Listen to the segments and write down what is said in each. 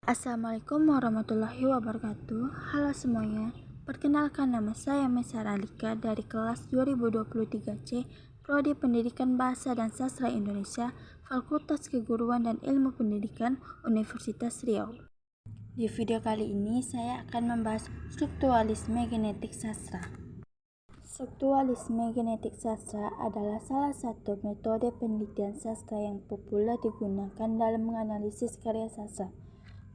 Assalamualaikum warahmatullahi wabarakatuh. Halo semuanya, perkenalkan nama saya Mesara Alika dari kelas 2023C, Prodi Pendidikan Bahasa dan Sastra Indonesia, Fakultas Keguruan dan Ilmu Pendidikan, Universitas Riau. Di video kali ini saya akan membahas strukturalisme genetik sastra. Strukturalisme genetik sastra adalah salah satu metode penelitian sastra yang populer digunakan dalam menganalisis karya sastra,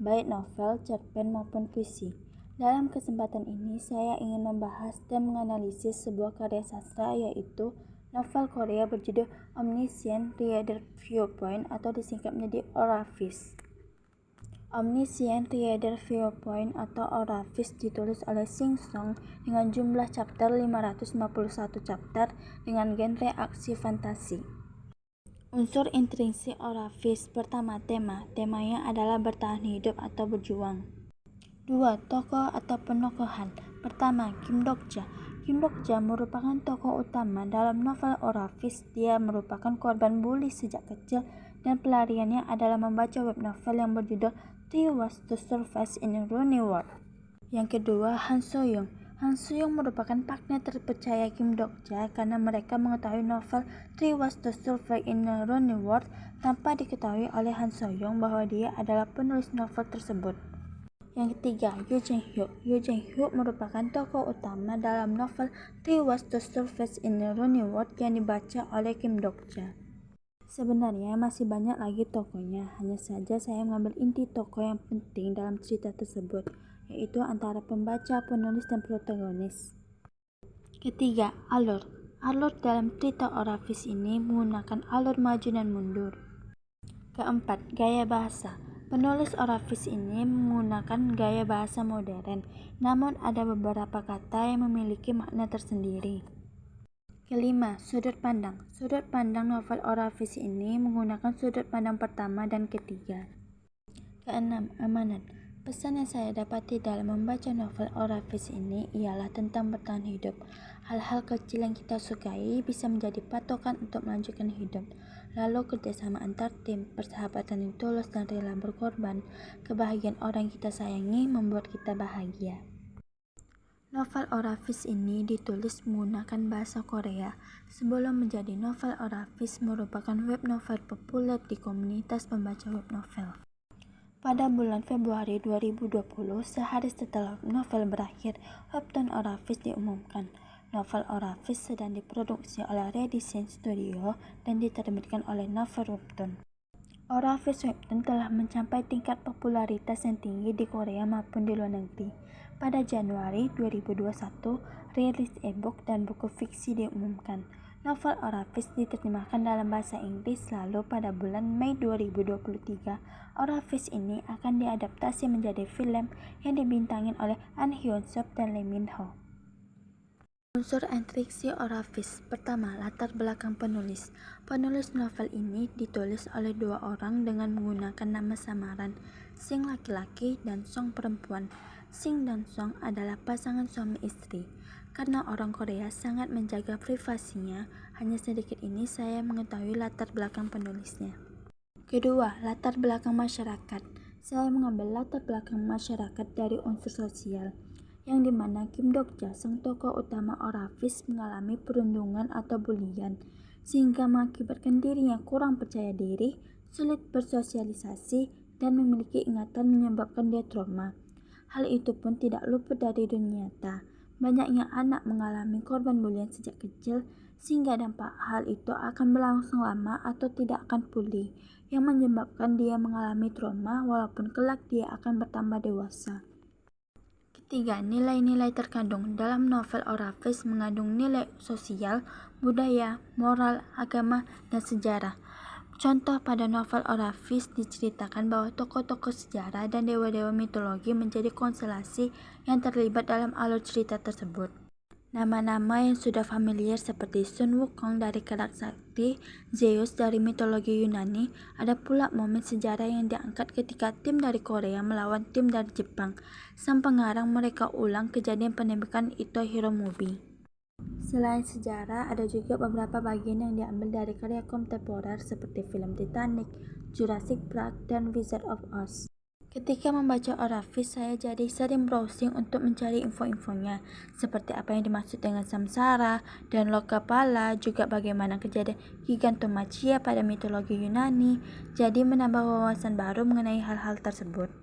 baik novel, cerpen maupun puisi. Dalam kesempatan ini saya ingin membahas dan menganalisis sebuah karya sastra, yaitu novel Korea berjudul Omniscient Reader Viewpoint atau disingkat menjadi Orafish. Omniscient Reader Viewpoint atau Orafish ditulis oleh Sing Song dengan jumlah chapter 551 chapter dengan genre aksi fantasi. Unsur intrinsik Orafish: pertama, temanya adalah bertahan hidup atau berjuang. 2. Tokoh atau penokohan. Pertama, Kim Dokja. Kim Dokja merupakan tokoh utama dalam novel Orafish. Dia merupakan korban bully sejak kecil dan pelariannya adalah membaca web novel yang berjudul Three Ways to Survive in a Runny World. Yang kedua, Han So-young. Han So-young merupakan partner terpercaya Kim Dokja karena mereka mengetahui novel Three Ways to Survive in a Runny World tanpa diketahui oleh Han So-young bahwa dia adalah penulis novel tersebut. Yang ketiga, Yoo Jae-hyuk. Yoo Jae-hyuk merupakan tokoh utama dalam novel Three Ways to Survive in a Runny World yang dibaca oleh Kim Dokja. Sebenarnya masih banyak lagi tokohnya, hanya saja saya mengambil inti tokoh yang penting dalam cerita tersebut, yaitu antara pembaca, penulis, dan protagonis. Ketiga, alur. Alur dalam cerita Orafish ini menggunakan alur maju dan mundur. Keempat, gaya bahasa. Penulis Orafish ini menggunakan gaya bahasa modern, namun ada beberapa kata yang memiliki makna tersendiri. Kelima, sudut pandang. Sudut pandang novel Orafish ini menggunakan sudut pandang pertama dan ketiga. Keenam, amanat. Pesan yang saya dapati dalam membaca novel Orafish ini ialah tentang bertahan hidup. Hal-hal kecil yang kita sukai bisa menjadi patokan untuk melanjutkan hidup. Lalu kerjasama antar tim, persahabatan yang tulus dan rela berkorban, kebahagiaan orang yang kita sayangi membuat kita bahagia. Novel Orafish ini ditulis menggunakan bahasa Korea. Sebelum menjadi novel, Orafish merupakan web novel populer di komunitas pembaca web novel. Pada bulan Februari 2020, sehari setelah novel berakhir, webtoon Orafish diumumkan. Novel Orafish sedang diproduksi oleh Redisen Studio dan diterbitkan oleh Novel Webtoon. Orafish webtoon telah mencapai tingkat popularitas yang tinggi di Korea maupun di luar negeri. Pada Januari 2021, rilis e-book dan buku fiksi diumumkan. Novel Orafish diterjemahkan dalam bahasa Inggris, lalu pada bulan Mei 2023, Orafish ini akan diadaptasi menjadi film yang dibintangin oleh An Hyun-suk dan Lee Min-ho. Unsur intrinsik Orafish. Pertama, latar belakang penulis. Penulis novel ini ditulis oleh dua orang dengan menggunakan nama samaran, Sing laki-laki dan Song perempuan. Sing dan Song adalah pasangan suami istri. Karena orang Korea sangat menjaga privasinya, hanya sedikit ini saya mengetahui latar belakang penulisnya. Kedua, latar belakang masyarakat. Saya mengambil latar belakang masyarakat dari unsur sosial, yang dimana Kim Dokja, sang tokoh utama Orafish, mengalami perundungan atau bulian, sehingga mengakibatkan dirinya kurang percaya diri, sulit bersosialisasi, dan memiliki ingatan menyebabkan dia trauma. Hal itu pun tidak luput dari dunia nyata. Banyaknya anak mengalami korban bulian sejak kecil, sehingga dampak hal itu akan berlangsung lama atau tidak akan pulih, yang menyebabkan dia mengalami trauma walaupun kelak dia akan bertambah dewasa. Ketiga, nilai-nilai terkandung dalam novel Orafish mengandung nilai sosial, budaya, moral, agama, dan sejarah. Contoh pada novel Orafish diceritakan bahwa tokoh-tokoh sejarah dan dewa-dewa mitologi menjadi konstelasi yang terlibat dalam alur cerita tersebut. Nama-nama yang sudah familiar seperti Sun Wukong dari karak sakti, Zeus dari mitologi Yunani. Ada pula momen sejarah yang diangkat ketika tim dari Korea melawan tim dari Jepang. Sang pengarang mereka ulang kejadian penembakan Ito Hiromubi. Selain sejarah, ada juga beberapa bagian yang diambil dari karya kontemporer seperti film Titanic, Jurassic Park, dan Wizard of Oz. Ketika membaca Orafis, saya jadi sering browsing untuk mencari info-infonya, seperti apa yang dimaksud dengan samsara dan lokapala, juga bagaimana kejadian Gigantomachia pada mitologi Yunani, jadi menambah wawasan baru mengenai hal-hal tersebut.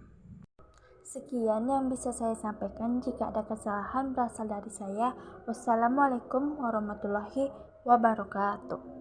Sekian yang bisa saya sampaikan. Jika ada kesalahan berasal dari saya. Wassalamualaikum warahmatullahi wabarakatuh.